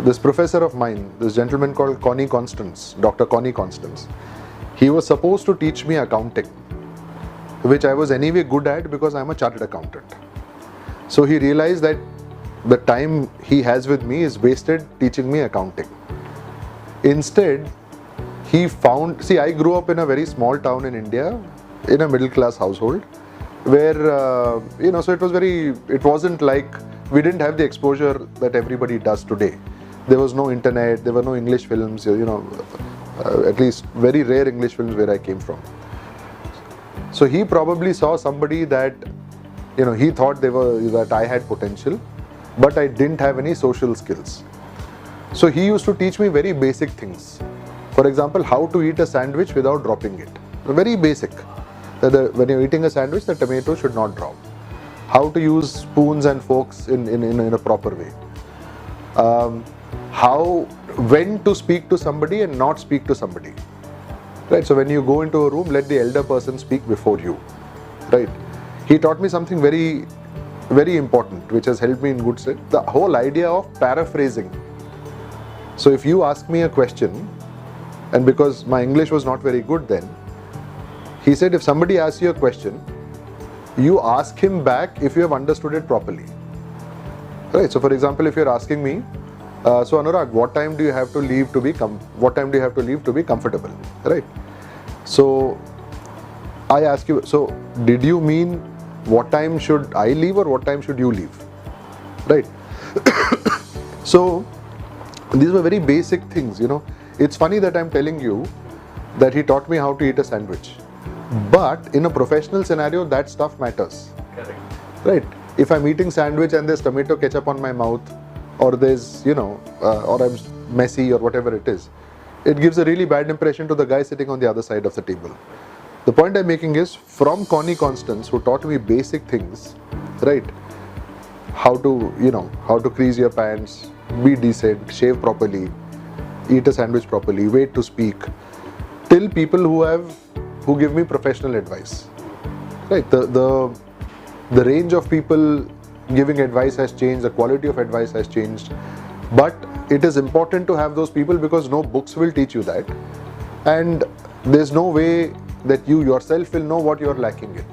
this professor of mine, this gentleman called Connie Constance, Dr. Connie Constance, he was supposed to teach me accounting, which I was anyway good at because I'm a chartered accountant. So he realized that the time he has with me is wasted teaching me accounting. Instead, he found, see, I grew up in a very small town in India, in a middle class household, where, so it wasn't like, we didn't have the exposure that everybody does today. There was no internet, there were no English films, at least very rare English films where I came from. So he probably saw somebody that, he thought that I had potential, but I didn't have any social skills. So he used to teach me very basic things. For example, how to eat a sandwich without dropping it. Very basic. When you're eating a sandwich, the tomato should not drop. How to use spoons and forks in a proper way. When to speak to somebody and not speak to somebody. Right? So when you go into a room, let the elder person speak before you. Right? He taught me something very, very important, which has helped me in good stead. The whole idea of paraphrasing. So if you ask me a question, and because my English was not very good then, he said if somebody asks you a question, you ask him back if you have understood it properly. Right? So for example, if you're asking me, so Anurag, what time do you have to leave to be comfortable? Right? So I ask you, so did you mean what time should I leave or what time should you leave? Right? So these were very basic things, It's funny that I'm telling you that he taught me how to eat a sandwich. But in a professional scenario, that stuff matters. Correct. Right? If I'm eating sandwich and there's tomato ketchup on my mouth, or there's, or I'm messy or whatever it is, it gives a really bad impression to the guy sitting on the other side of the table. The point I'm making is, from Connie Constance, who taught me basic things, right? How to crease your pants, be decent, shave properly, eat a sandwich properly, wait to speak, till people who give me professional advice. Right? The range of people giving advice has changed, the quality of advice has changed. But it is important to have those people because no books will teach you that. And there's no way that you yourself will know what you're lacking in.